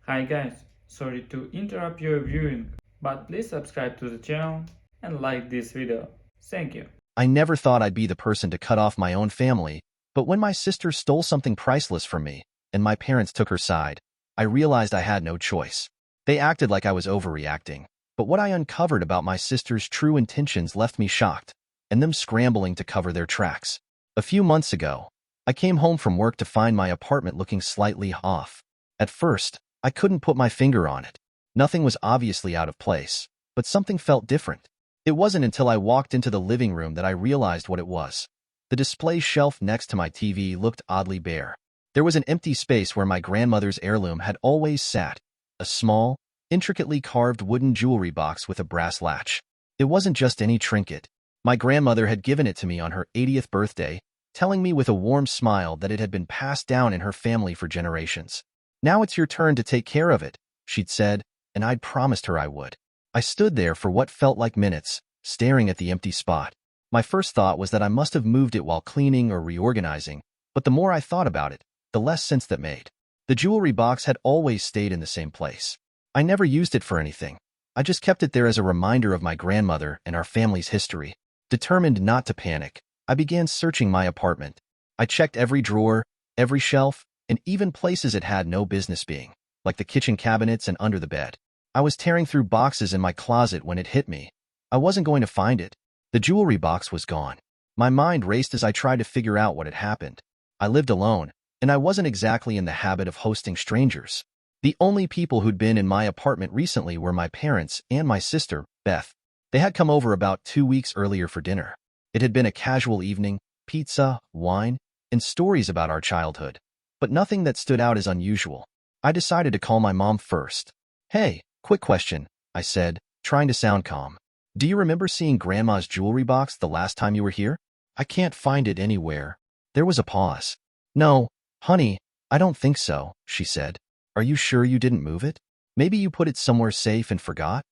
Hi guys, sorry to interrupt your viewing, but please subscribe to the channel and like this video. Thank you. I never thought I'd be the person to cut off my own family, but when my sister stole something priceless from me and my parents took her side, I realized I had no choice. They acted like I was overreacting, but what I uncovered about my sister's true intentions left me shocked, and them scrambling to cover their tracks. A few months ago, I came home from work to find my apartment looking slightly off. At first, I couldn't put my finger on it. Nothing was obviously out of place, but something felt different. It wasn't until I walked into the living room that I realized what it was. The display shelf next to my TV looked oddly bare. There was an empty space where my grandmother's heirloom had always sat, a small, intricately carved wooden jewelry box with a brass latch. It wasn't just any trinket. My grandmother had given it to me on her 80th birthday, telling me with a warm smile that it had been passed down in her family for generations. "Now it's your turn to take care of it," she'd said, and I'd promised her I would. I stood there for what felt like minutes, staring at the empty spot. My first thought was that I must have moved it while cleaning or reorganizing, but the more I thought about it, the less sense that made. The jewelry box had always stayed in the same place. I never used it for anything. I just kept it there as a reminder of my grandmother and our family's history. Determined not to panic, I began searching my apartment. I checked every drawer, every shelf, and even places it had no business being, like the kitchen cabinets and under the bed. I was tearing through boxes in my closet when it hit me. I wasn't going to find it. The jewelry box was gone. My mind raced as I tried to figure out what had happened. I lived alone, and I wasn't exactly in the habit of hosting strangers. The only people who'd been in my apartment recently were my parents and my sister, Beth. They had come over about 2 weeks earlier for dinner. It had been a casual evening, pizza, wine, and stories about our childhood, but nothing that stood out as unusual. I decided to call my mom first. "Hey, quick question," I said, trying to sound calm. "Do you remember seeing Grandma's jewelry box the last time you were here? I can't find it anywhere." There was a pause. "No, honey, I don't think so," she said. "Are you sure you didn't move it? Maybe you put it somewhere safe and forgot?"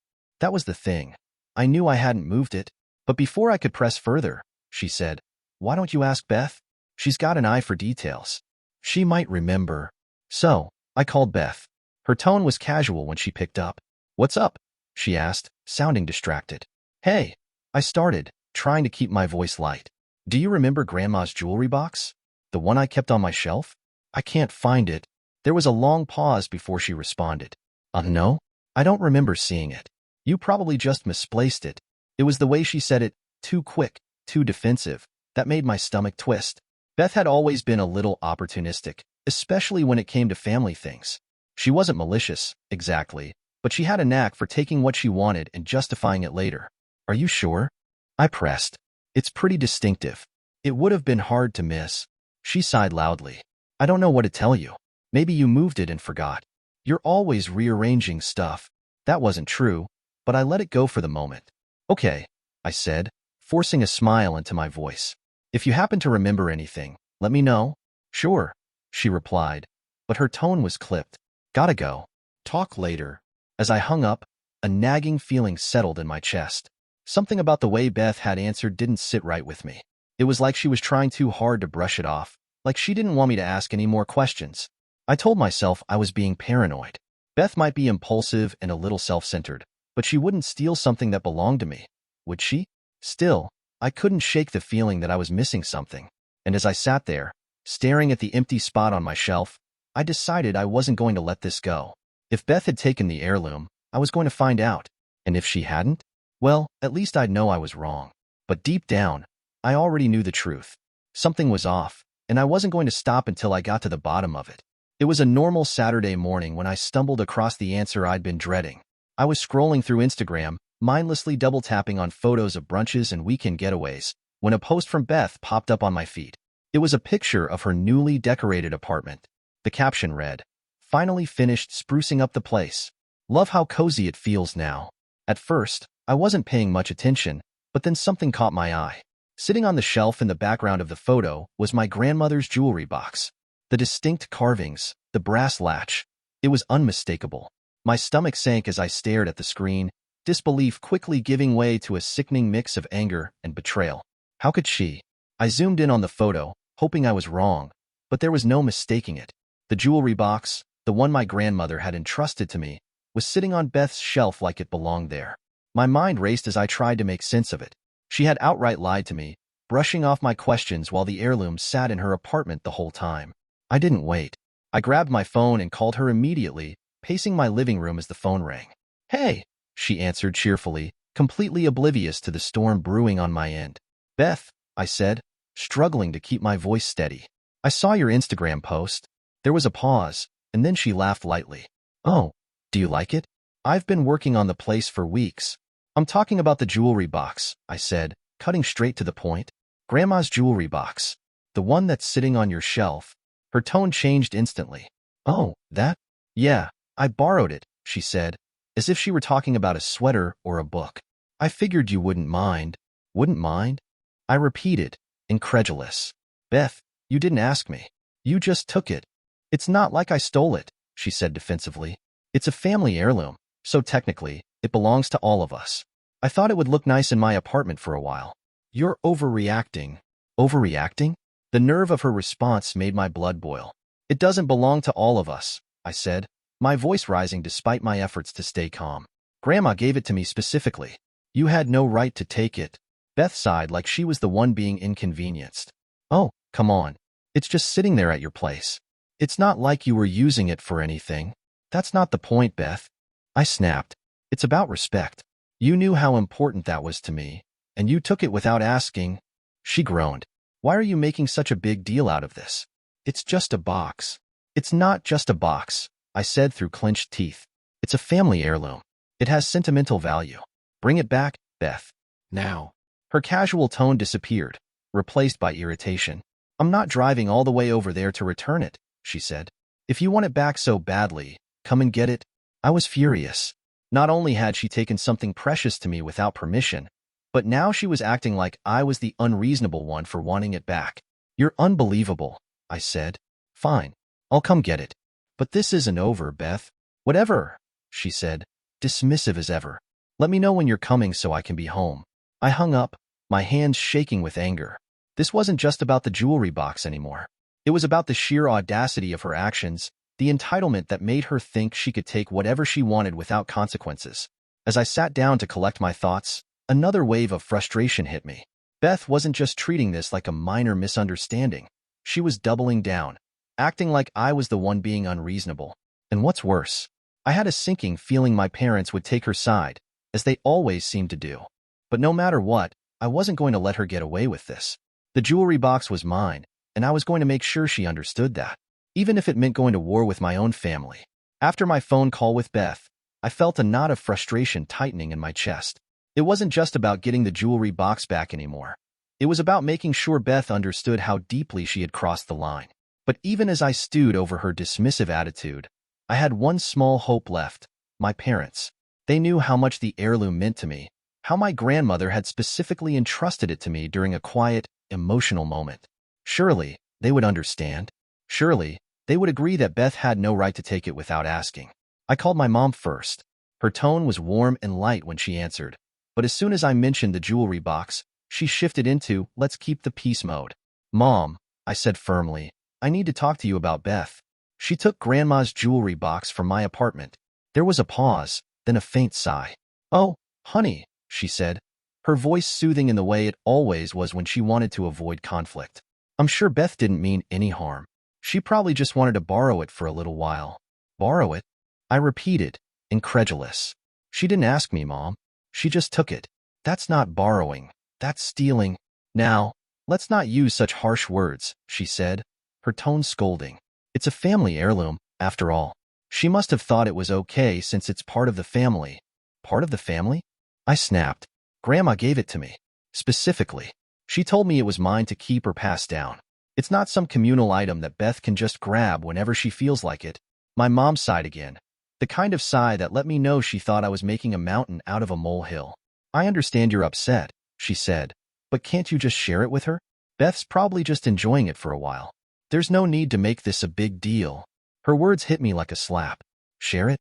That was the thing. I knew I hadn't moved it, but before I could press further, she said, "Why don't you ask Beth? She's got an eye for details. She might remember." So, I called Beth. Her tone was casual when she picked up. "What's up?" she asked, sounding distracted. "Hey," I started, trying to keep my voice light. "Do you remember Grandma's jewelry box? The one I kept on my shelf? I can't find it." There was a long pause before she responded. No, I don't remember seeing it. You probably just misplaced it." It was the way she said it, too quick, too defensive, that made my stomach twist. Beth had always been a little opportunistic, especially when it came to family things. She wasn't malicious, exactly, but she had a knack for taking what she wanted and justifying it later. "Are you sure?" I pressed. "It's pretty distinctive. It would have been hard to miss." She sighed loudly. "I don't know what to tell you. Maybe you moved it and forgot. You're always rearranging stuff." That wasn't true, but I let it go for the moment. "Okay," I said, forcing a smile into my voice. "If you happen to remember anything, let me know." "Sure," she replied, but her tone was clipped. "Gotta go. Talk later." As I hung up, a nagging feeling settled in my chest. Something about the way Beth had answered didn't sit right with me. It was like she was trying too hard to brush it off, like she didn't want me to ask any more questions. I told myself I was being paranoid. Beth might be impulsive and a little self-centered, but she wouldn't steal something that belonged to me, would she? Still, I couldn't shake the feeling that I was missing something. And as I sat there, staring at the empty spot on my shelf, I decided I wasn't going to let this go. If Beth had taken the heirloom, I was going to find out. And if she hadn't, well, at least I'd know I was wrong. But deep down, I already knew the truth. Something was off, and I wasn't going to stop until I got to the bottom of it. It was a normal Saturday morning when I stumbled across the answer I'd been dreading. I was scrolling through Instagram, mindlessly double-tapping on photos of brunches and weekend getaways, when a post from Beth popped up on my feed. It was a picture of her newly decorated apartment. The caption read, "Finally finished sprucing up the place. Love how cozy it feels now." At first, I wasn't paying much attention, but then something caught my eye. Sitting on the shelf in the background of the photo was my grandmother's jewelry box. The distinct carvings, the brass latch. It was unmistakable. My stomach sank as I stared at the screen, disbelief quickly giving way to a sickening mix of anger and betrayal. How could she? I zoomed in on the photo, hoping I was wrong, but there was no mistaking it. The jewelry box, the one my grandmother had entrusted to me, was sitting on Beth's shelf like it belonged there. My mind raced as I tried to make sense of it. She had outright lied to me, brushing off my questions while the heirloom sat in her apartment the whole time. I didn't wait. I grabbed my phone and called her immediately, pacing my living room as the phone rang. "Hey," she answered cheerfully, completely oblivious to the storm brewing on my end. "Beth," I said, struggling to keep my voice steady. "I saw your Instagram post." There was a pause, and then she laughed lightly. "Oh, do you like it? I've been working on the place for weeks." "I'm talking about the jewelry box," I said, cutting straight to the point. "Grandma's jewelry box. The one that's sitting on your shelf." Her tone changed instantly. "Oh, that? Yeah, I borrowed it," she said, as if she were talking about a sweater or a book. "I figured you wouldn't mind." "Wouldn't mind?" I repeated, incredulous. "Beth, you didn't ask me. You just took it." "It's not like I stole it," she said defensively. "It's a family heirloom, so technically, it belongs to all of us. I thought it would look nice in my apartment for a while." "You're overreacting." "Overreacting?" The nerve of her response made my blood boil. "It doesn't belong to all of us," I said, my voice rising despite my efforts to stay calm. "Grandma gave it to me specifically. You had no right to take it." Beth sighed like she was the one being inconvenienced. "Oh, come on. It's just sitting there at your place. It's not like you were using it for anything." "That's not the point, Beth," I snapped. "It's about respect. You knew how important that was to me, and you took it without asking." She groaned. "Why are you making such a big deal out of this? It's just a box." "It's not just a box," I said through clenched teeth. "It's a family heirloom. It has sentimental value. Bring it back, Beth. Now." Her casual tone disappeared, replaced by irritation. "I'm not driving all the way over there to return it," she said. "If you want it back so badly, come and get it." I was furious. Not only had she taken something precious to me without permission, but now she was acting like I was the unreasonable one for wanting it back. "You're unbelievable," I said. "Fine, I'll come get it. But this isn't over, Beth." "Whatever," she said, dismissive as ever. "Let me know when you're coming so I can be home." I hung up, my hands shaking with anger. This wasn't just about the jewelry box anymore. It was about the sheer audacity of her actions, the entitlement that made her think she could take whatever she wanted without consequences. As I sat down to collect my thoughts, another wave of frustration hit me. Beth wasn't just treating this like a minor misunderstanding. She was doubling down, acting like I was the one being unreasonable. And what's worse, I had a sinking feeling my parents would take her side, as they always seemed to do. But no matter what, I wasn't going to let her get away with this. The jewelry box was mine, and I was going to make sure she understood that, even if it meant going to war with my own family. After my phone call with Beth, I felt a knot of frustration tightening in my chest. It wasn't just about getting the jewelry box back anymore. It was about making sure Beth understood how deeply she had crossed the line. But even as I stewed over her dismissive attitude, I had one small hope left: my parents. They knew how much the heirloom meant to me, how my grandmother had specifically entrusted it to me during a quiet, emotional moment. Surely, they would understand. Surely, they would agree that Beth had no right to take it without asking. I called my mom first. Her tone was warm and light when she answered, but as soon as I mentioned the jewelry box, she shifted into "let's keep the peace" mode. "Mom," I said firmly, "I need to talk to you about Beth." She took Grandma's jewelry box from my apartment. There was a pause, then a faint sigh. "Oh, honey," she said, her voice soothing in the way it always was when she wanted to avoid conflict. "I'm sure Beth didn't mean any harm. She probably just wanted to borrow it for a little while." "Borrow it?" I repeated, incredulous. "She didn't ask me, Mom. She just took it." "That's not borrowing. That's stealing." "Now, let's not use such harsh words," she said, her tone scolding. "It's a family heirloom, after all. She must have thought it was okay since it's part of the family." "Part of the family?" I snapped. "Grandma gave it to me. Specifically. She told me it was mine to keep or pass down. It's not some communal item that Beth can just grab whenever she feels like it." My mom sighed again, the kind of sigh that let me know she thought I was making a mountain out of a molehill. "I understand you're upset," she said, "but can't you just share it with her? Beth's probably just enjoying it for a while. There's no need to make this a big deal." Her words hit me like a slap. "Share it?"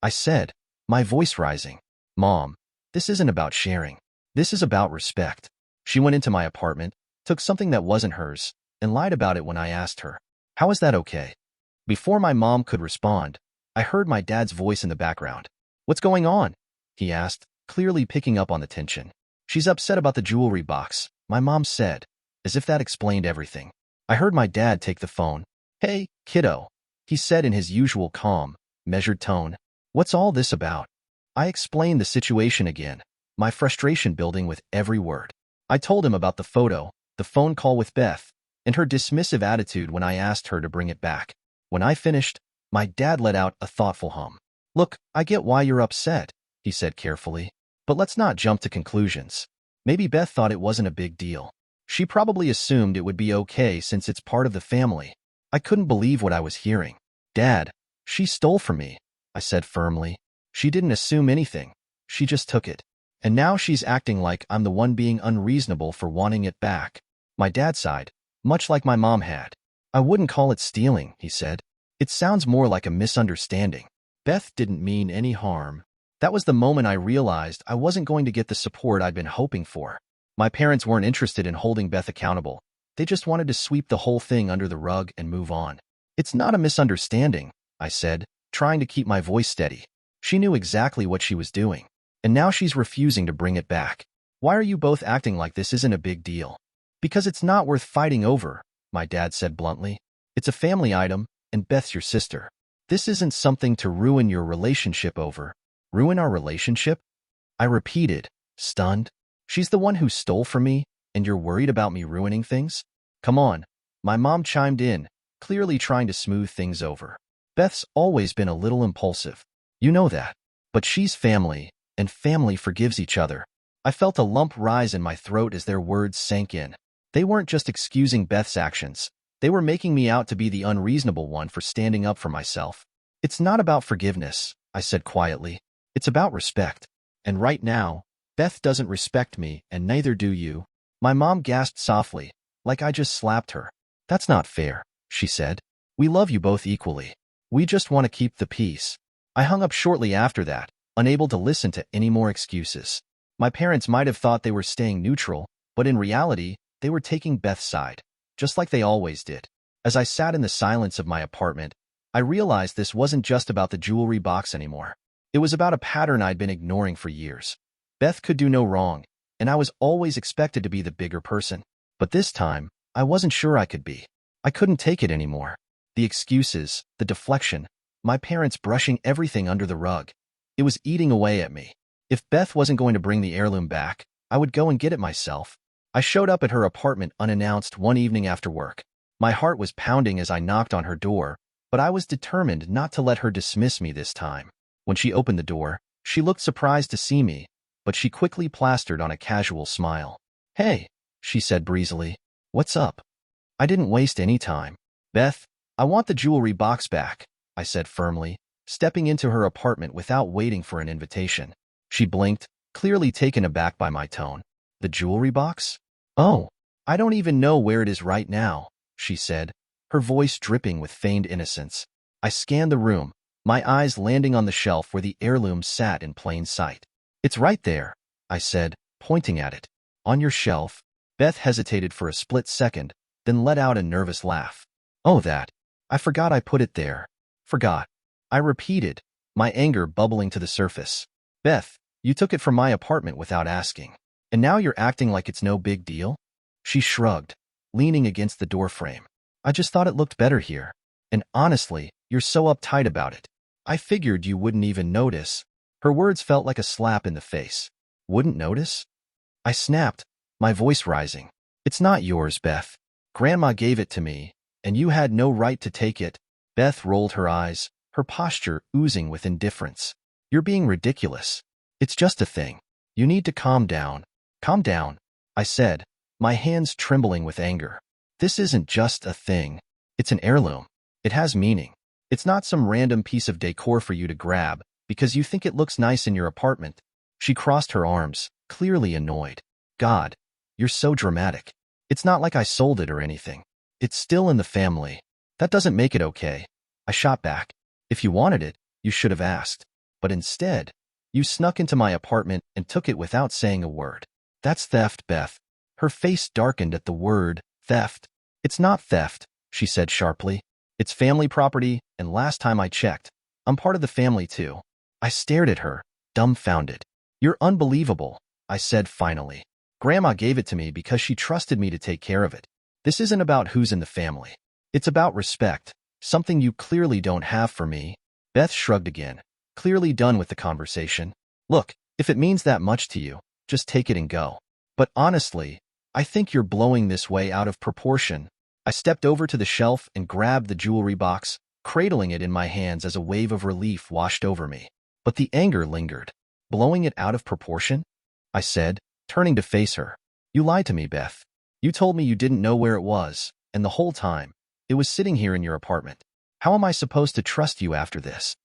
I said, my voice rising. "Mom, this isn't about sharing. This is about respect." She went into my apartment, took something that wasn't hers, and lied about it when I asked her. "How is that okay?" Before my mom could respond, I heard my dad's voice in the background. "What's going on?" he asked, clearly picking up on the tension. "She's upset about the jewelry box," my mom said, as if that explained everything. I heard my dad take the phone. "Hey, kiddo," he said in his usual calm, measured tone. "What's all this about?" I explained the situation again, my frustration building with every word. I told him about the photo, the phone call with Beth, and her dismissive attitude when I asked her to bring it back. When I finished, my dad let out a thoughtful hum. "Look, I get why you're upset," he said carefully, "but let's not jump to conclusions. Maybe Beth thought it wasn't a big deal. She probably assumed it would be okay since it's part of the family." I couldn't believe what I was hearing. "Dad, she stole from me," I said firmly. "She didn't assume anything. She just took it. And now she's acting like I'm the one being unreasonable for wanting it back." My dad sighed, much like my mom had. "I wouldn't call it stealing," he said. "It sounds more like a misunderstanding. Beth didn't mean any harm." That was the moment I realized I wasn't going to get the support I'd been hoping for. My parents weren't interested in holding Beth accountable. They just wanted to sweep the whole thing under the rug and move on. "It's not a misunderstanding," I said, trying to keep my voice steady. "She knew exactly what she was doing. And now she's refusing to bring it back. Why are you both acting like this isn't a big deal?" "Because it's not worth fighting over," my dad said bluntly. "It's a family item, and Beth's your sister. This isn't something to ruin your relationship over." "Ruin our relationship?" I repeated, stunned. "She's the one who stole from me, and you're worried about me ruining things?" "Come on," my mom chimed in, clearly trying to smooth things over. "Beth's always been a little impulsive. You know that. But she's family, and family forgives each other." I felt a lump rise in my throat as their words sank in. They weren't just excusing Beth's actions. They were making me out to be the unreasonable one for standing up for myself. "It's not about forgiveness," I said quietly. "It's about respect. And right now, Beth doesn't respect me, and neither do you." My mom gasped softly, like I just slapped her. "That's not fair," she said. "We love you both equally. We just want to keep the peace." I hung up shortly after that, unable to listen to any more excuses. My parents might have thought they were staying neutral, but in reality, they were taking Beth's side, just like they always did. As I sat in the silence of my apartment, I realized this wasn't just about the jewelry box anymore. It was about a pattern I'd been ignoring for years. Beth could do no wrong, and I was always expected to be the bigger person. But this time, I wasn't sure I could be. I couldn't take it anymore. The excuses, the deflection, my parents brushing everything under the rug. It was eating away at me. If Beth wasn't going to bring the heirloom back, I would go and get it myself. I showed up at her apartment unannounced one evening after work. My heart was pounding as I knocked on her door, but I was determined not to let her dismiss me this time. When she opened the door, she looked surprised to see me, but she quickly plastered on a casual smile. "Hey," she said breezily. "What's up?" I didn't waste any time. "Beth, I want the jewelry box back," I said firmly, stepping into her apartment without waiting for an invitation. She blinked, clearly taken aback by my tone. "The jewelry box? Oh, I don't even know where it is right now," she said, her voice dripping with feigned innocence. I scanned the room, my eyes landing on the shelf where the heirloom sat in plain sight. "It's right there," I said, pointing at it. "On your shelf." Beth hesitated for a split second, then let out a nervous laugh. "Oh, that. I forgot I put it there." "Forgot," I repeated, my anger bubbling to the surface. "Beth, you took it from my apartment without asking. And now you're acting like it's no big deal?" She shrugged, leaning against the doorframe. "I just thought it looked better here. And honestly, you're so uptight about it. I figured you wouldn't even notice." Her words felt like a slap in the face. "Wouldn't notice?" I snapped, my voice rising. "It's not yours, Beth. Grandma gave it to me, and you had no right to take it." Beth rolled her eyes, her posture oozing with indifference. "You're being ridiculous. It's just a thing. You need to calm down." "Calm down," I said, my hands trembling with anger. "This isn't just a thing. It's an heirloom. It has meaning. It's not some random piece of decor for you to grab because you think it looks nice in your apartment." She crossed her arms, clearly annoyed. "God, you're so dramatic. It's not like I sold it or anything. It's still in the family. That doesn't make it okay." I shot back. "If you wanted it, you should have asked. But instead, you snuck into my apartment and took it without saying a word. That's theft, Beth." Her face darkened at the word, theft. "It's not theft," she said sharply. It's family property, and last time I checked, I'm part of the family too. I stared at her, dumbfounded. You're unbelievable, I said finally. Grandma gave it to me because she trusted me to take care of it. This isn't about who's in the family. It's about respect, something you clearly don't have for me. Beth shrugged again, clearly done with the conversation. Look, if it means that much to you, just take it and go. But honestly, I think you're blowing this way out of proportion. I stepped over to the shelf and grabbed the jewelry box, cradling it in my hands as a wave of relief washed over me. But the anger lingered. Blowing it out of proportion? I said, turning to face her. You lied to me, Beth. You told me you didn't know where it was, and the whole time, it was sitting here in your apartment. How am I supposed to trust you after this?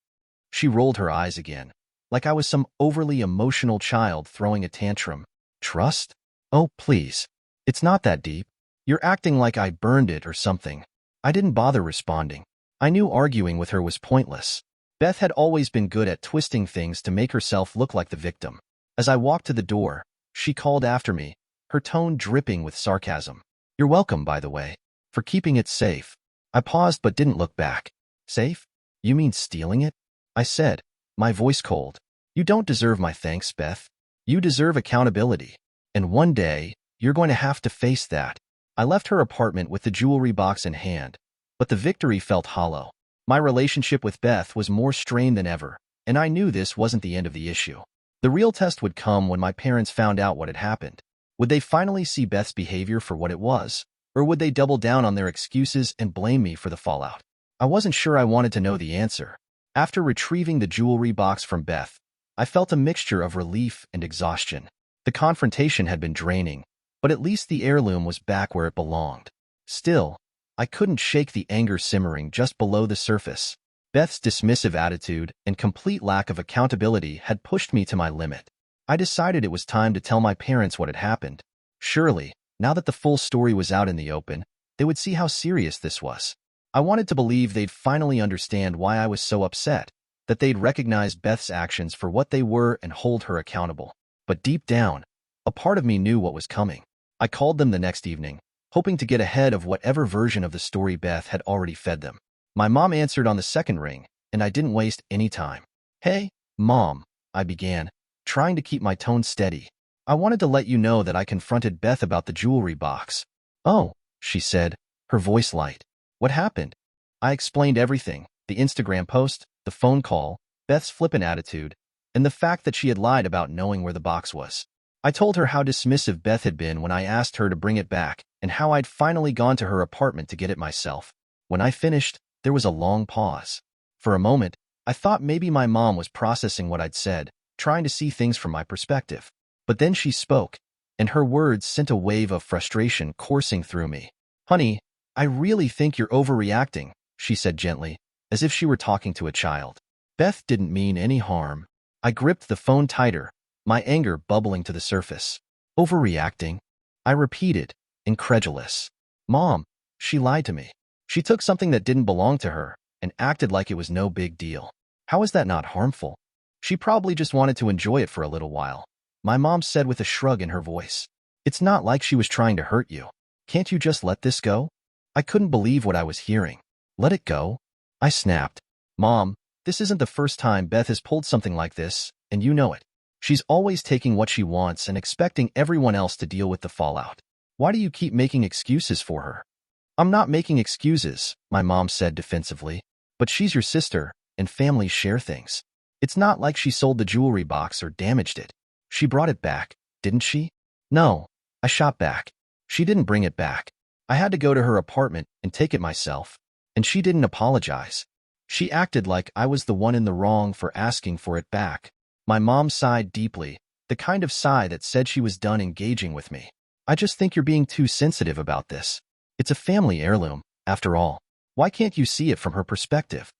She rolled her eyes again, like I was some overly emotional child throwing a tantrum. Trust? Oh, please. It's not that deep. You're acting like I burned it or something. I didn't bother responding. I knew arguing with her was pointless. Beth had always been good at twisting things to make herself look like the victim. As I walked to the door, she called after me, her tone dripping with sarcasm. You're welcome, by the way, for keeping it safe. I paused but didn't look back. Safe? You mean stealing it? I said, my voice cold. You don't deserve my thanks, Beth. You deserve accountability. And one day, you're going to have to face that. I left her apartment with the jewelry box in hand, but the victory felt hollow. My relationship with Beth was more strained than ever, and I knew this wasn't the end of the issue. The real test would come when my parents found out what had happened. Would they finally see Beth's behavior for what it was, or would they double down on their excuses and blame me for the fallout? I wasn't sure I wanted to know the answer. After retrieving the jewelry box from Beth, I felt a mixture of relief and exhaustion. The confrontation had been draining, but at least the heirloom was back where it belonged. Still, I couldn't shake the anger simmering just below the surface. Beth's dismissive attitude and complete lack of accountability had pushed me to my limit. I decided it was time to tell my parents what had happened. Surely, now that the full story was out in the open, they would see how serious this was. I wanted to believe they'd finally understand why I was so upset, that they'd recognize Beth's actions for what they were and hold her accountable. But deep down, a part of me knew what was coming. I called them the next evening, hoping to get ahead of whatever version of the story Beth had already fed them. My mom answered on the second ring, and I didn't waste any time. Hey, Mom, I began, trying to keep my tone steady. I wanted to let you know that I confronted Beth about the jewelry box. Oh, she said, her voice light. What happened? I explained everything, the Instagram post, the phone call, Beth's flippant attitude, and the fact that she had lied about knowing where the box was. I told her how dismissive Beth had been when I asked her to bring it back, and how I'd finally gone to her apartment to get it myself. When I finished, there was a long pause. For a moment, I thought maybe my mom was processing what I'd said, trying to see things from my perspective. But then she spoke, and her words sent a wave of frustration coursing through me. Honey, I really think you're overreacting, she said gently, as if she were talking to a child. Beth didn't mean any harm. I gripped the phone tighter, my anger bubbling to the surface. Overreacting? I repeated, incredulous. Mom, she lied to me. She took something that didn't belong to her and acted like it was no big deal. How is that not harmful? She probably just wanted to enjoy it for a little while. My mom said with a shrug in her voice. It's not like she was trying to hurt you. Can't you just let this go? I couldn't believe what I was hearing. Let it go? I snapped. Mom, this isn't the first time Beth has pulled something like this, and you know it. She's always taking what she wants and expecting everyone else to deal with the fallout. Why do you keep making excuses for her? I'm not making excuses, my mom said defensively, but she's your sister, and families share things. It's not like she sold the jewelry box or damaged it. She brought it back, didn't she? No, I shot back. She didn't bring it back. I had to go to her apartment and take it myself, and she didn't apologize. She acted like I was the one in the wrong for asking for it back. My mom sighed deeply, the kind of sigh that said she was done engaging with me. I just think you're being too sensitive about this. It's a family heirloom, after all. Why can't you see it from her perspective?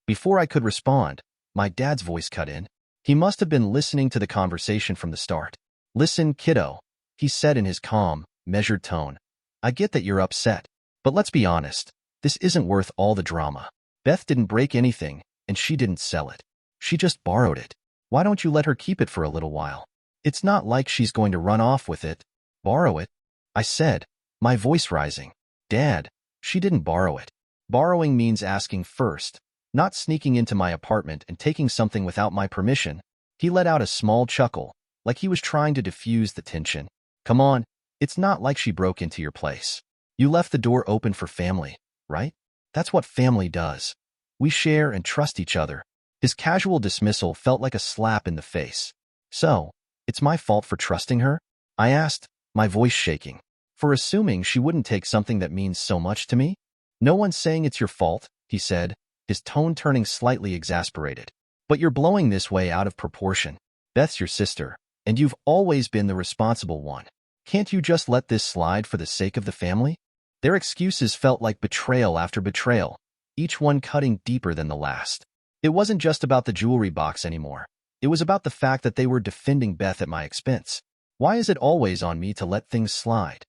Before I could respond, my dad's voice cut in. He must have been listening to the conversation from the start. Listen, kiddo, he said in his calm, measured tone. I get that you're upset, but let's be honest. This isn't worth all the drama. Beth didn't break anything, and she didn't sell it. She just borrowed it. Why don't you let her keep it for a little while? It's not like she's going to run off with it. Borrow it? I said, my voice rising. Dad, she didn't borrow it. Borrowing means asking first, not sneaking into my apartment and taking something without my permission. He let out a small chuckle, like he was trying to diffuse the tension. Come on, it's not like she broke into your place. You left the door open for family, right? That's what family does. We share and trust each other. His casual dismissal felt like a slap in the face. So, it's my fault for trusting her? I asked, my voice shaking. For assuming she wouldn't take something that means so much to me? No one's saying it's your fault, he said, his tone turning slightly exasperated. But you're blowing this way out of proportion. Beth's your sister, and you've always been the responsible one. Can't you just let this slide for the sake of the family? Their excuses felt like betrayal after betrayal, each one cutting deeper than the last. It wasn't just about the jewelry box anymore. It was about the fact that they were defending Beth at my expense. Why is it always on me to let things slide?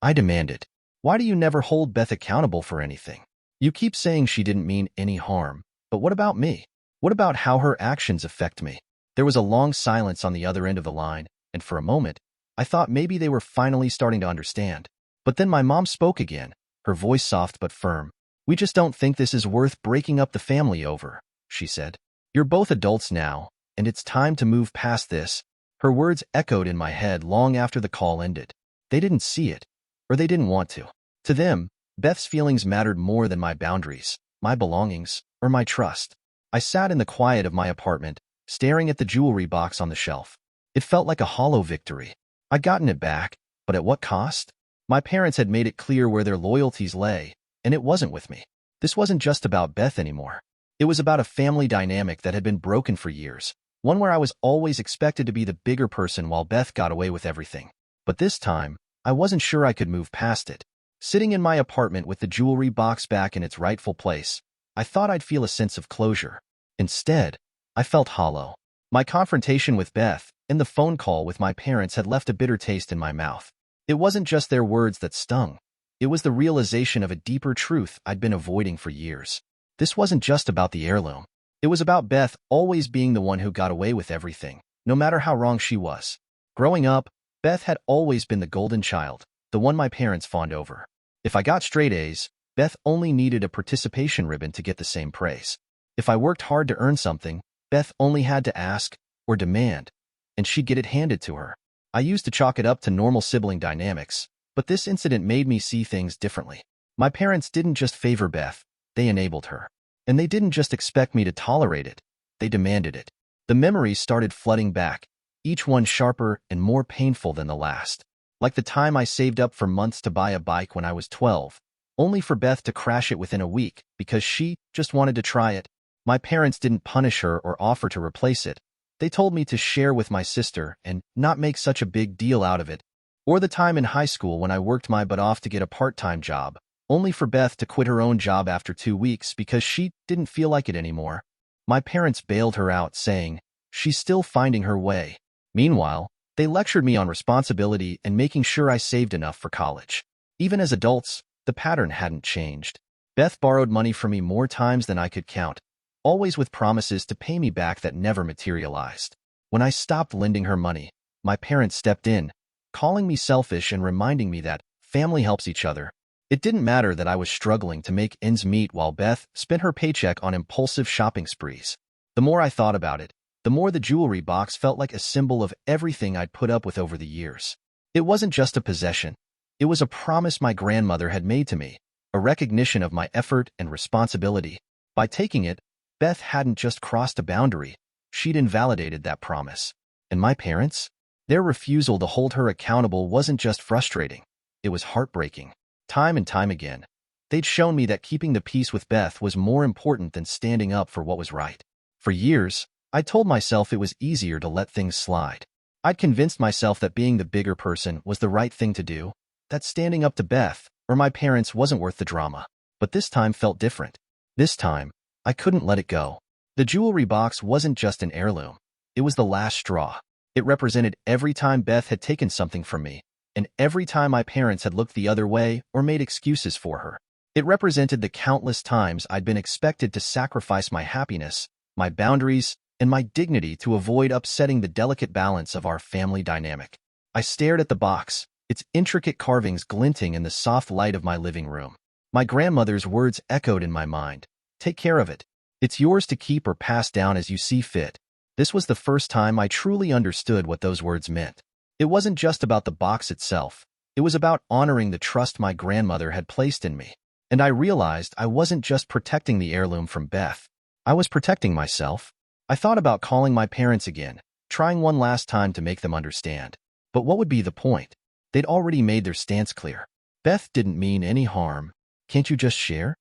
I demanded. Why do you never hold Beth accountable for anything? You keep saying she didn't mean any harm, but what about me? What about how her actions affect me? There was a long silence on the other end of the line, and for a moment, I thought maybe they were finally starting to understand. But then my mom spoke again, her voice soft but firm. We just don't think this is worth breaking up the family over, she said. You're both adults now, and it's time to move past this. Her words echoed in my head long after the call ended. They didn't see it, or they didn't want to. To them, Beth's feelings mattered more than my boundaries, my belongings, or my trust. I sat in the quiet of my apartment, staring at the jewelry box on the shelf. It felt like a hollow victory. I'd gotten it back, but at what cost? My parents had made it clear where their loyalties lay, and it wasn't with me. This wasn't just about Beth anymore. It was about a family dynamic that had been broken for years, one where I was always expected to be the bigger person while Beth got away with everything. But this time, I wasn't sure I could move past it. Sitting in my apartment with the jewelry box back in its rightful place, I thought I'd feel a sense of closure. Instead, I felt hollow. My confrontation with Beth and the phone call with my parents had left a bitter taste in my mouth. It wasn't just their words that stung. It was the realization of a deeper truth I'd been avoiding for years. This wasn't just about the heirloom. It was about Beth always being the one who got away with everything, no matter how wrong she was. Growing up, Beth had always been the golden child, the one my parents fawned over. If I got straight A's, Beth only needed a participation ribbon to get the same praise. If I worked hard to earn something, Beth only had to ask or demand, and she'd get it handed to her. I used to chalk it up to normal sibling dynamics, but this incident made me see things differently. My parents didn't just favor Beth, they enabled her. And they didn't just expect me to tolerate it, they demanded it. The memories started flooding back, each one sharper and more painful than the last. Like the time I saved up for months to buy a bike when I was 12, only for Beth to crash it within a week because she just wanted to try it. My parents didn't punish her or offer to replace it. They told me to share with my sister and not make such a big deal out of it. Or the time in high school when I worked my butt off to get a part-time job, only for Beth to quit her own job after 2 weeks because she didn't feel like it anymore. My parents bailed her out, saying, she's still finding her way. Meanwhile, they lectured me on responsibility and making sure I saved enough for college. Even as adults, the pattern hadn't changed. Beth borrowed money from me more times than I could count, always with promises to pay me back that never materialized. When I stopped lending her money, my parents stepped in, calling me selfish and reminding me that family helps each other. It didn't matter that I was struggling to make ends meet while Beth spent her paycheck on impulsive shopping sprees. The more I thought about it, the more the jewelry box felt like a symbol of everything I'd put up with over the years. It wasn't just a possession. It was a promise my grandmother had made to me, a recognition of my effort and responsibility. By taking it, Beth hadn't just crossed a boundary, she'd invalidated that promise. And my parents? Their refusal to hold her accountable wasn't just frustrating, it was heartbreaking. Time and time again, they'd shown me that keeping the peace with Beth was more important than standing up for what was right. For years, I told myself it was easier to let things slide. I'd convinced myself that being the bigger person was the right thing to do, that standing up to Beth or my parents wasn't worth the drama. But this time felt different. This time, I couldn't let it go. The jewelry box wasn't just an heirloom. It was the last straw. It represented every time Beth had taken something from me, and every time my parents had looked the other way or made excuses for her. It represented the countless times I'd been expected to sacrifice my happiness, my boundaries, and my dignity to avoid upsetting the delicate balance of our family dynamic. I stared at the box, its intricate carvings glinting in the soft light of my living room. My grandmother's words echoed in my mind. Take care of it. It's yours to keep or pass down as you see fit. This was the first time I truly understood what those words meant. It wasn't just about the box itself. It was about honoring the trust my grandmother had placed in me. And I realized I wasn't just protecting the heirloom from Beth. I was protecting myself. I thought about calling my parents again, trying one last time to make them understand. But what would be the point? They'd already made their stance clear. Beth didn't mean any harm. Can't you just share?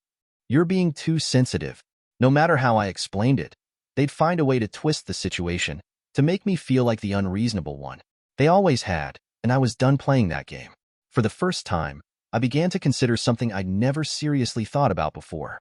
You're being too sensitive. No matter how I explained it, they'd find a way to twist the situation, to make me feel like the unreasonable one. They always had, and I was done playing that game. For the first time, I began to consider something I'd never seriously thought about before.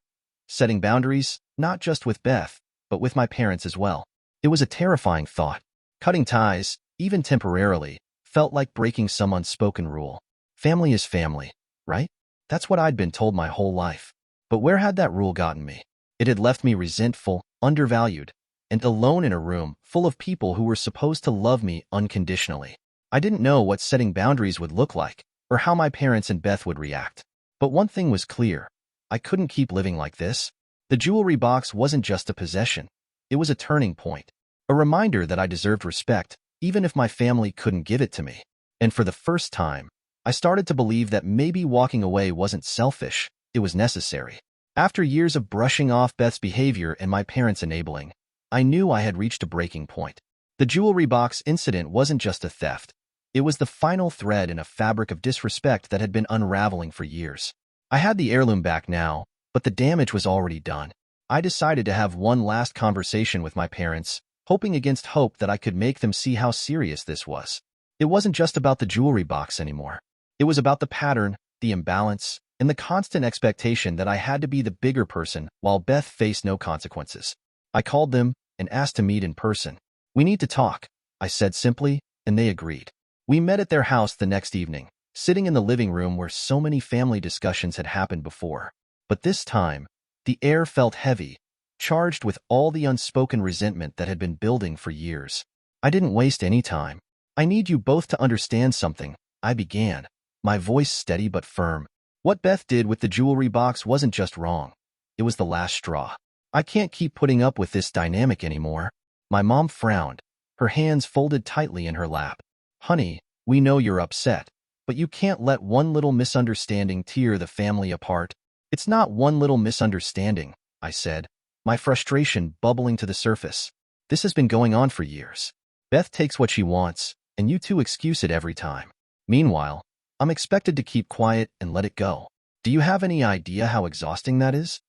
Setting boundaries, not just with Beth, but with my parents as well. It was a terrifying thought. Cutting ties, even temporarily, felt like breaking some unspoken rule. Family is family, right? That's what I'd been told my whole life. But where had that rule gotten me? It had left me resentful, undervalued, and alone in a room full of people who were supposed to love me unconditionally. I didn't know what setting boundaries would look like, or how my parents and Beth would react. But one thing was clear. I couldn't keep living like this. The jewelry box wasn't just a possession. It was a turning point. A reminder that I deserved respect, even if my family couldn't give it to me. And for the first time, I started to believe that maybe walking away wasn't selfish, it was necessary. After years of brushing off Beth's behavior and my parents' enabling, I knew I had reached a breaking point. The jewelry box incident wasn't just a theft. It was the final thread in a fabric of disrespect that had been unraveling for years. I had the heirloom back now, but the damage was already done. I decided to have one last conversation with my parents, hoping against hope that I could make them see how serious this was. It wasn't just about the jewelry box anymore. It was about the pattern, the imbalance, and the constant expectation that I had to be the bigger person while Beth faced no consequences. I called them and asked to meet in person. We need to talk, I said simply, and they agreed. We met at their house the next evening, sitting in the living room where so many family discussions had happened before. But this time, the air felt heavy, charged with all the unspoken resentment that had been building for years. I didn't waste any time. I need you both to understand something, I began, my voice steady but firm. What Beth did with the jewelry box wasn't just wrong. It was the last straw. I can't keep putting up with this dynamic anymore. My mom frowned, her hands folded tightly in her lap. Honey, we know you're upset, but you can't let one little misunderstanding tear the family apart. It's not one little misunderstanding, I said, my frustration bubbling to the surface. This has been going on for years. Beth takes what she wants, and you two excuse it every time. Meanwhile, I'm expected to keep quiet and let it go. Do you have any idea how exhausting that is?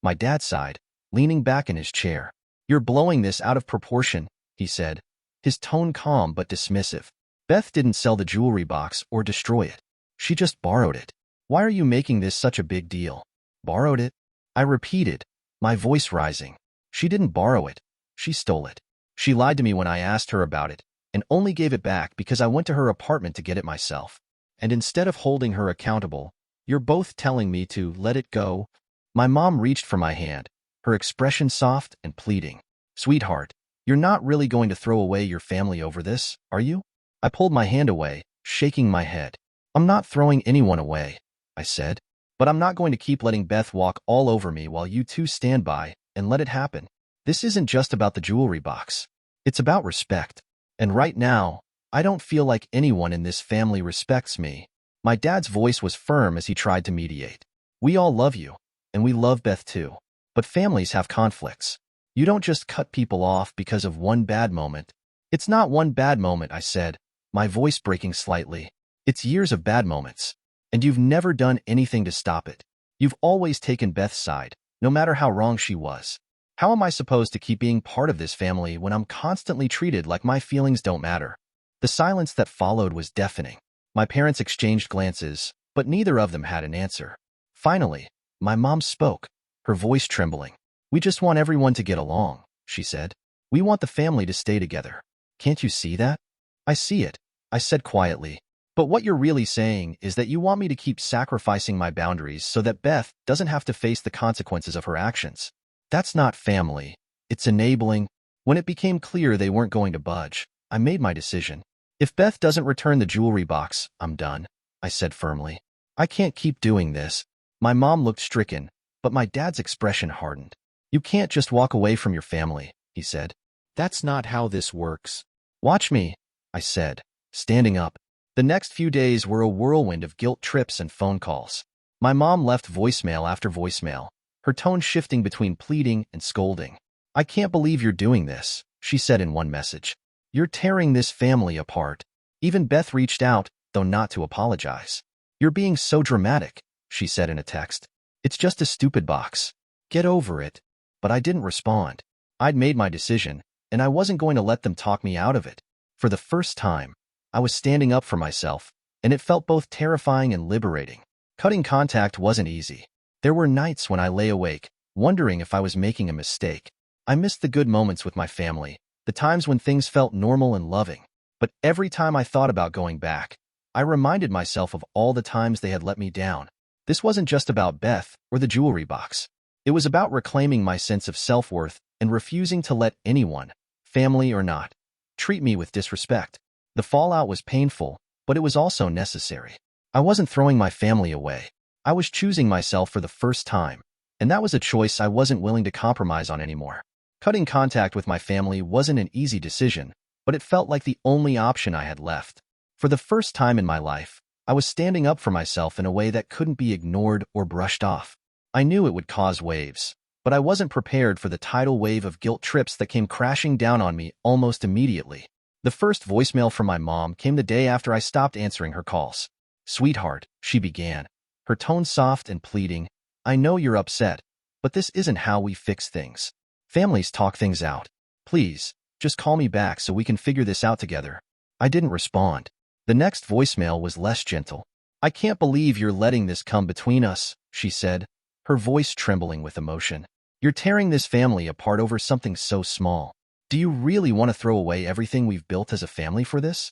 My dad sighed, leaning back in his chair. You're blowing this out of proportion, he said, his tone calm but dismissive. Beth didn't sell the jewelry box or destroy it. She just borrowed it. Why are you making this such a big deal? Borrowed it? I repeated, my voice rising. She didn't borrow it. She stole it. She lied to me when I asked her about it, and only gave it back because I went to her apartment to get it myself. And instead of holding her accountable, you're both telling me to let it go. My mom reached for my hand, her expression soft and pleading. Sweetheart, you're not really going to throw away your family over this, are you? I pulled my hand away, shaking my head. I'm not throwing anyone away, I said, but I'm not going to keep letting Beth walk all over me while you two stand by and let it happen. This isn't just about the jewelry box. It's about respect. And right now, I don't feel like anyone in this family respects me. My dad's voice was firm as he tried to mediate. We all love you, and we love Beth too. But families have conflicts. You don't just cut people off because of one bad moment. It's not one bad moment, I said, my voice breaking slightly. It's years of bad moments. And you've never done anything to stop it. You've always taken Beth's side, no matter how wrong she was. How am I supposed to keep being part of this family when I'm constantly treated like my feelings don't matter? The silence that followed was deafening. My parents exchanged glances, but neither of them had an answer. Finally, my mom spoke, her voice trembling. We just want everyone to get along, she said. We want the family to stay together. Can't you see that? I see it, I said quietly. But what you're really saying is that you want me to keep sacrificing my boundaries so that Beth doesn't have to face the consequences of her actions. That's not family. It's enabling. When it became clear they weren't going to budge, I made my decision. If Beth doesn't return the jewelry box, I'm done, I said firmly. I can't keep doing this. My mom looked stricken, but my dad's expression hardened. You can't just walk away from your family, he said. That's not how this works. Watch me, I said, standing up. The next few days were a whirlwind of guilt trips and phone calls. My mom left voicemail after voicemail, her tone shifting between pleading and scolding. I can't believe you're doing this, she said in one message. You're tearing this family apart. Even Beth reached out, though not to apologize. You're being so dramatic, she said in a text. It's just a stupid box. Get over it. But I didn't respond. I'd made my decision, and I wasn't going to let them talk me out of it. For the first time, I was standing up for myself, and it felt both terrifying and liberating. Cutting contact wasn't easy. There were nights when I lay awake, wondering if I was making a mistake. I missed the good moments with my family, the times when things felt normal and loving. But every time I thought about going back, I reminded myself of all the times they had let me down. This wasn't just about Beth or the jewelry box. It was about reclaiming my sense of self-worth and refusing to let anyone, family or not, treat me with disrespect. The fallout was painful, but it was also necessary. I wasn't throwing my family away. I was choosing myself for the first time, and that was a choice I wasn't willing to compromise on anymore. Cutting contact with my family wasn't an easy decision, but it felt like the only option I had left. For the first time in my life, I was standing up for myself in a way that couldn't be ignored or brushed off. I knew it would cause waves, but I wasn't prepared for the tidal wave of guilt trips that came crashing down on me almost immediately. The first voicemail from my mom came the day after I stopped answering her calls. Sweetheart, she began, her tone soft and pleading. I know you're upset, but this isn't how we fix things. Families talk things out. Please, just call me back so we can figure this out together. I didn't respond. The next voicemail was less gentle. I can't believe you're letting this come between us, she said, her voice trembling with emotion. You're tearing this family apart over something so small. Do you really want to throw away everything we've built as a family for this?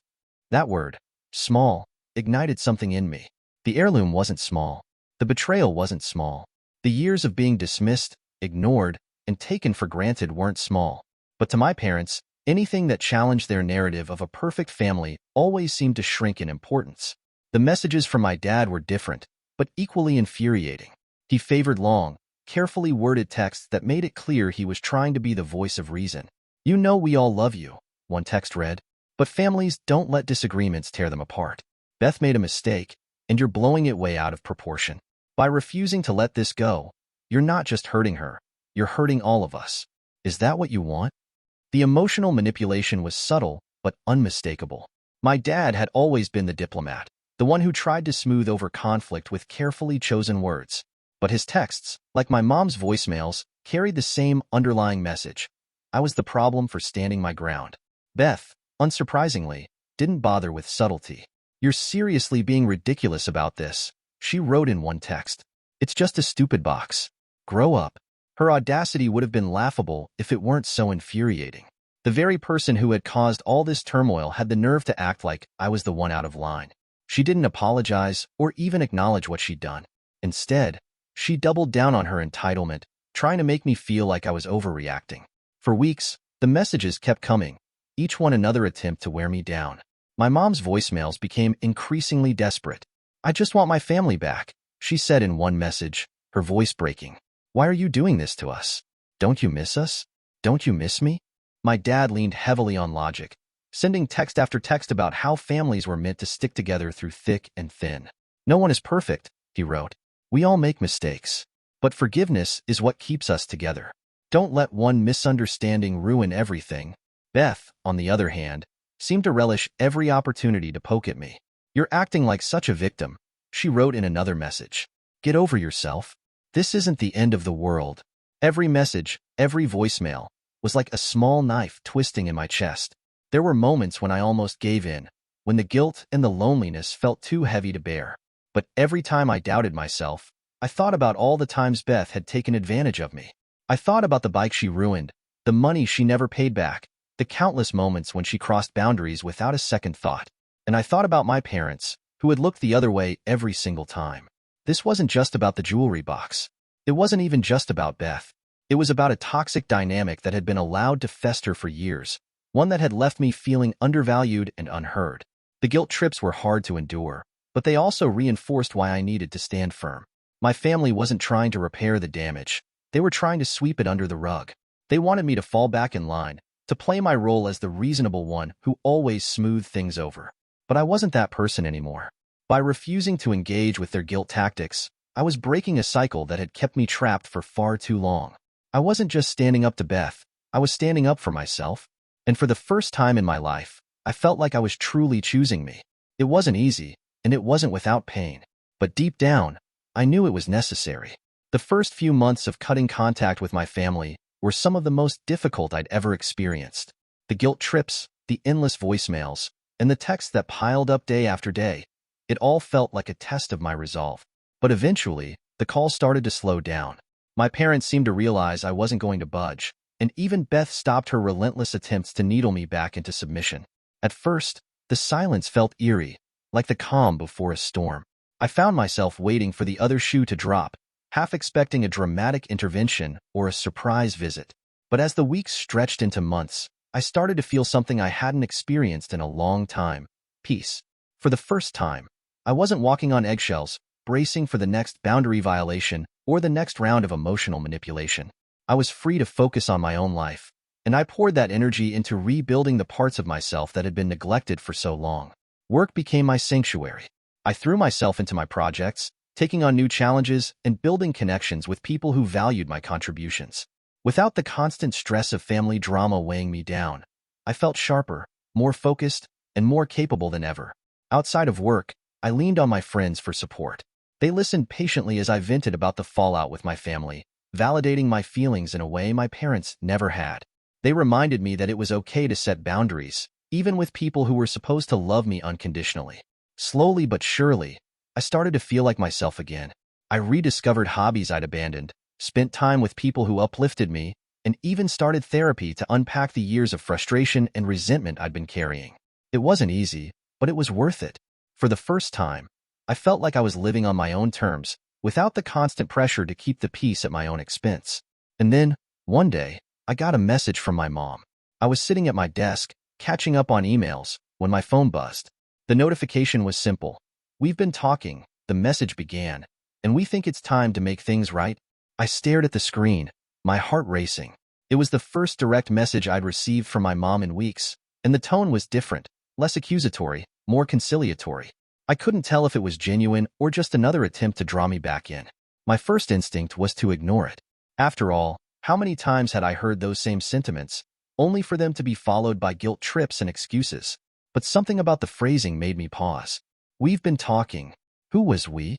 That word, small, ignited something in me. The heirloom wasn't small. The betrayal wasn't small. The years of being dismissed, ignored, and taken for granted weren't small. But to my parents, anything that challenged their narrative of a perfect family always seemed to shrink in importance. The messages from my dad were different, but equally infuriating. He favored long, carefully worded texts that made it clear he was trying to be the voice of reason. You know we all love you, one text read, but families don't let disagreements tear them apart. Beth made a mistake, and you're blowing it way out of proportion. By refusing to let this go, you're not just hurting her, you're hurting all of us. Is that what you want? The emotional manipulation was subtle, but unmistakable. My dad had always been the diplomat, the one who tried to smooth over conflict with carefully chosen words. But his texts, like my mom's voicemails, carried the same underlying message. I was the problem for standing my ground. Beth, unsurprisingly, didn't bother with subtlety. You're seriously being ridiculous about this, she wrote in one text. It's just a stupid box. Grow up. Her audacity would have been laughable if it weren't so infuriating. The very person who had caused all this turmoil had the nerve to act like I was the one out of line. She didn't apologize or even acknowledge what she'd done. Instead, she doubled down on her entitlement, trying to make me feel like I was overreacting. For weeks, the messages kept coming, each one another attempt to wear me down. My mom's voicemails became increasingly desperate. I just want my family back, she said in one message, her voice breaking. Why are you doing this to us? Don't you miss us? Don't you miss me? My dad leaned heavily on logic, sending text after text about how families were meant to stick together through thick and thin. No one is perfect, he wrote. We all make mistakes. But forgiveness is what keeps us together. Don't let one misunderstanding ruin everything. Beth, on the other hand, seemed to relish every opportunity to poke at me. You're acting like such a victim, she wrote in another message. Get over yourself. This isn't the end of the world. Every message, every voicemail, was like a small knife twisting in my chest. There were moments when I almost gave in, when the guilt and the loneliness felt too heavy to bear. But every time I doubted myself, I thought about all the times Beth had taken advantage of me. I thought about the bike she ruined, the money she never paid back, the countless moments when she crossed boundaries without a second thought. And I thought about my parents, who had looked the other way every single time. This wasn't just about the jewelry box. It wasn't even just about Beth. It was about a toxic dynamic that had been allowed to fester for years, one that had left me feeling undervalued and unheard. The guilt trips were hard to endure, but they also reinforced why I needed to stand firm. My family wasn't trying to repair the damage. They were trying to sweep it under the rug. They wanted me to fall back in line, to play my role as the reasonable one who always smoothed things over. But I wasn't that person anymore. By refusing to engage with their guilt tactics, I was breaking a cycle that had kept me trapped for far too long. I wasn't just standing up to Beth, I was standing up for myself. And for the first time in my life, I felt like I was truly choosing me. It wasn't easy, and it wasn't without pain. But deep down, I knew it was necessary. The first few months of cutting contact with my family were some of the most difficult I'd ever experienced. The guilt trips, the endless voicemails, and the texts that piled up day after day, it all felt like a test of my resolve. But eventually, the calls started to slow down. My parents seemed to realize I wasn't going to budge, and even Beth stopped her relentless attempts to needle me back into submission. At first, the silence felt eerie, like the calm before a storm. I found myself waiting for the other shoe to drop, half expecting a dramatic intervention or a surprise visit. But as the weeks stretched into months, I started to feel something I hadn't experienced in a long time: peace. For the first time, I wasn't walking on eggshells, bracing for the next boundary violation or the next round of emotional manipulation. I was free to focus on my own life, and I poured that energy into rebuilding the parts of myself that had been neglected for so long. Work became my sanctuary. I threw myself into my projects, taking on new challenges and building connections with people who valued my contributions. Without the constant stress of family drama weighing me down, I felt sharper, more focused, and more capable than ever. Outside of work, I leaned on my friends for support. They listened patiently as I vented about the fallout with my family, validating my feelings in a way my parents never had. They reminded me that it was okay to set boundaries, even with people who were supposed to love me unconditionally. Slowly but surely, I started to feel like myself again. I rediscovered hobbies I'd abandoned, spent time with people who uplifted me, and even started therapy to unpack the years of frustration and resentment I'd been carrying. It wasn't easy, but it was worth it. For the first time, I felt like I was living on my own terms, without the constant pressure to keep the peace at my own expense. And then, one day, I got a message from my mom. I was sitting at my desk, catching up on emails, when my phone buzzed. The notification was simple. "We've been talking," the message began, "and we think it's time to make things right." I stared at the screen, my heart racing. It was the first direct message I'd received from my mom in weeks, and the tone was different, less accusatory, more conciliatory. I couldn't tell if it was genuine or just another attempt to draw me back in. My first instinct was to ignore it. After all, how many times had I heard those same sentiments, only for them to be followed by guilt trips and excuses? But something about the phrasing made me pause. "We've been talking." Who was we?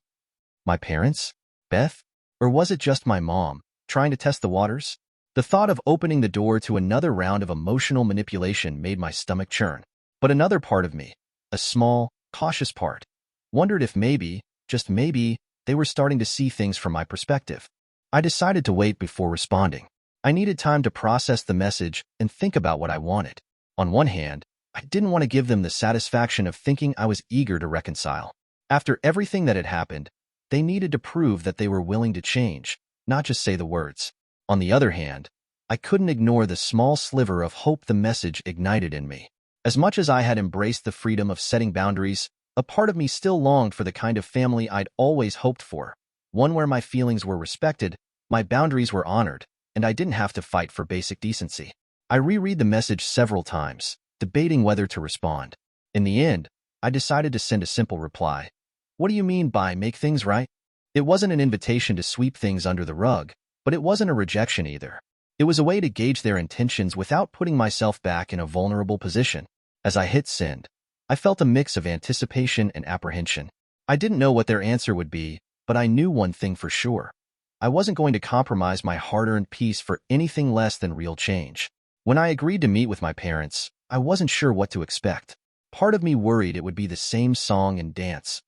My parents? Beth? Or was it just my mom, trying to test the waters? The thought of opening the door to another round of emotional manipulation made my stomach churn. But another part of me, a small, cautious part, wondered if maybe, just maybe, they were starting to see things from my perspective. I decided to wait before responding. I needed time to process the message and think about what I wanted. On one hand, I didn't want to give them the satisfaction of thinking I was eager to reconcile. After everything that had happened, they needed to prove that they were willing to change, not just say the words. On the other hand, I couldn't ignore the small sliver of hope the message ignited in me. As much as I had embraced the freedom of setting boundaries, a part of me still longed for the kind of family I'd always hoped for, one where my feelings were respected, my boundaries were honored, and I didn't have to fight for basic decency. I reread the message several times, debating whether to respond. In the end, I decided to send a simple reply. "What do you mean by make things right?" It wasn't an invitation to sweep things under the rug, but it wasn't a rejection either. It was a way to gauge their intentions without putting myself back in a vulnerable position. As I hit send, I felt a mix of anticipation and apprehension. I didn't know what their answer would be, but I knew one thing for sure. I wasn't going to compromise my hard-earned peace for anything less than real change. When I agreed to meet with my parents, I wasn't sure what to expect. Part of me worried it would be the same song and dance.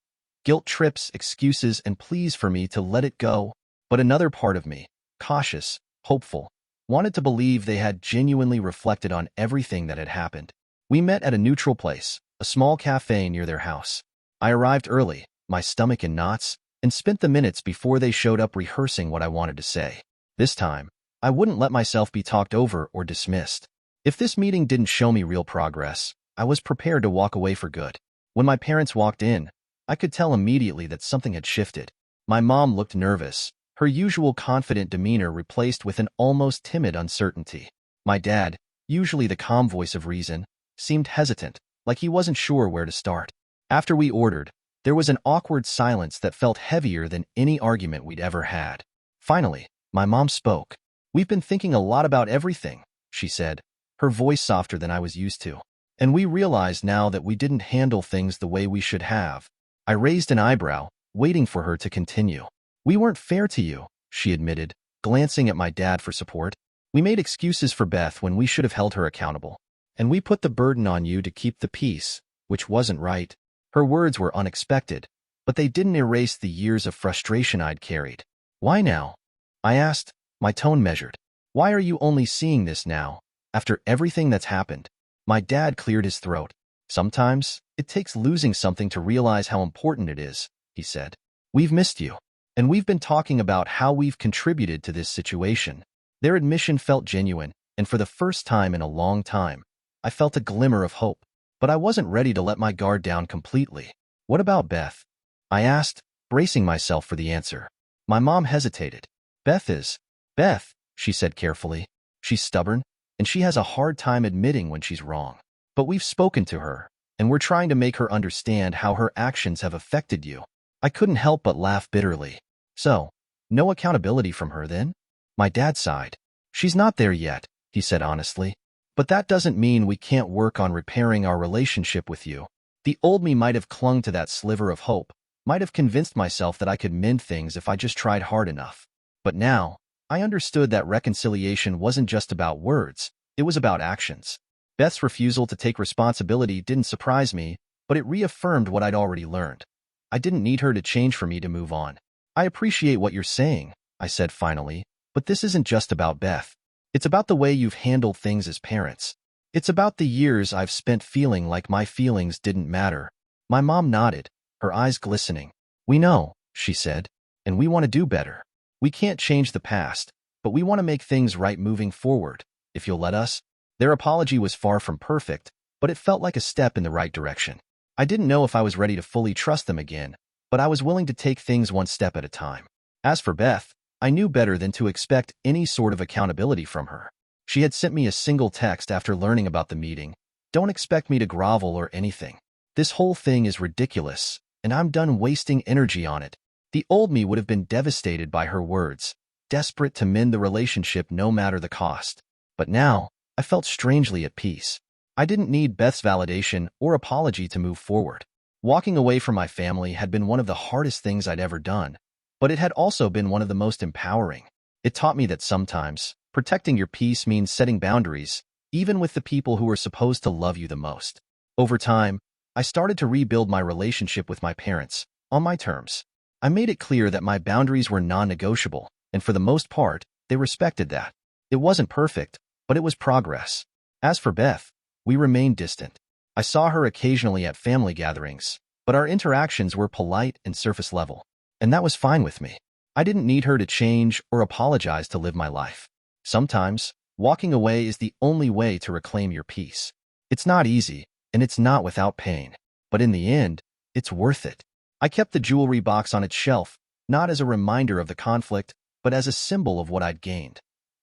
Guilt trips, excuses, and pleas for me to let it go. But another part of me, cautious, hopeful, wanted to believe they had genuinely reflected on everything that had happened. We met at a neutral place, a small cafe near their house. I arrived early, my stomach in knots, and spent the minutes before they showed up rehearsing what I wanted to say. This time, I wouldn't let myself be talked over or dismissed. If this meeting didn't show me real progress, I was prepared to walk away for good. When my parents walked in, I could tell immediately that something had shifted. My mom looked nervous, her usual confident demeanor replaced with an almost timid uncertainty. My dad, usually the calm voice of reason, seemed hesitant, like he wasn't sure where to start. After we ordered, there was an awkward silence that felt heavier than any argument we'd ever had. Finally, my mom spoke. "We've been thinking a lot about everything," she said, her voice softer than I was used to. "And we realize now that we didn't handle things the way we should have." I raised an eyebrow, waiting for her to continue. "We weren't fair to you," she admitted, glancing at my dad for support. "We made excuses for Beth when we should have held her accountable. And we put the burden on you to keep the peace, which wasn't right." Her words were unexpected, but they didn't erase the years of frustration I'd carried. "Why now?" I asked, my tone measured. "Why are you only seeing this now, after everything that's happened?" My dad cleared his throat. "Sometimes, it takes losing something to realize how important it is," he said. "We've missed you. And we've been talking about how we've contributed to this situation." Their admission felt genuine, and for the first time in a long time, I felt a glimmer of hope. But I wasn't ready to let my guard down completely. "What about Beth?" I asked, bracing myself for the answer. My mom hesitated. Beth, she said carefully. "She's stubborn, and she has a hard time admitting when she's wrong. But we've spoken to her, and we're trying to make her understand how her actions have affected you." I couldn't help but laugh bitterly. "So, no accountability from her then?" My dad sighed. "She's not there yet," he said honestly. "But that doesn't mean we can't work on repairing our relationship with you." The old me might have clung to that sliver of hope, might have convinced myself that I could mend things if I just tried hard enough. But now, I understood that reconciliation wasn't just about words, it was about actions. Beth's refusal to take responsibility didn't surprise me, but it reaffirmed what I'd already learned. I didn't need her to change for me to move on. "I appreciate what you're saying," I said finally, "but this isn't just about Beth. It's about the way you've handled things as parents. It's about the years I've spent feeling like my feelings didn't matter." My mom nodded, her eyes glistening. "We know," she said, "and we want to do better. We can't change the past, but we want to make things right moving forward, if you'll let us." Their apology was far from perfect, but it felt like a step in the right direction. I didn't know if I was ready to fully trust them again, but I was willing to take things one step at a time. As for Beth, I knew better than to expect any sort of accountability from her. She had sent me a single text after learning about the meeting. "Don't expect me to grovel or anything. This whole thing is ridiculous, and I'm done wasting energy on it." The old me would have been devastated by her words, desperate to mend the relationship no matter the cost. But now, I felt strangely at peace. I didn't need Beth's validation or apology to move forward. Walking away from my family had been one of the hardest things I'd ever done, but it had also been one of the most empowering. It taught me that sometimes, protecting your peace means setting boundaries, even with the people who are supposed to love you the most. Over time, I started to rebuild my relationship with my parents, on my terms. I made it clear that my boundaries were non-negotiable, and for the most part, they respected that. It wasn't perfect, but it was progress. As for Beth, we remained distant. I saw her occasionally at family gatherings, but our interactions were polite and surface level. And that was fine with me. I didn't need her to change or apologize to live my life. Sometimes, walking away is the only way to reclaim your peace. It's not easy, and it's not without pain. But in the end, it's worth it. I kept the jewelry box on its shelf, not as a reminder of the conflict, but as a symbol of what I'd gained.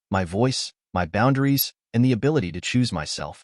My voice, my boundaries, and the ability to choose myself.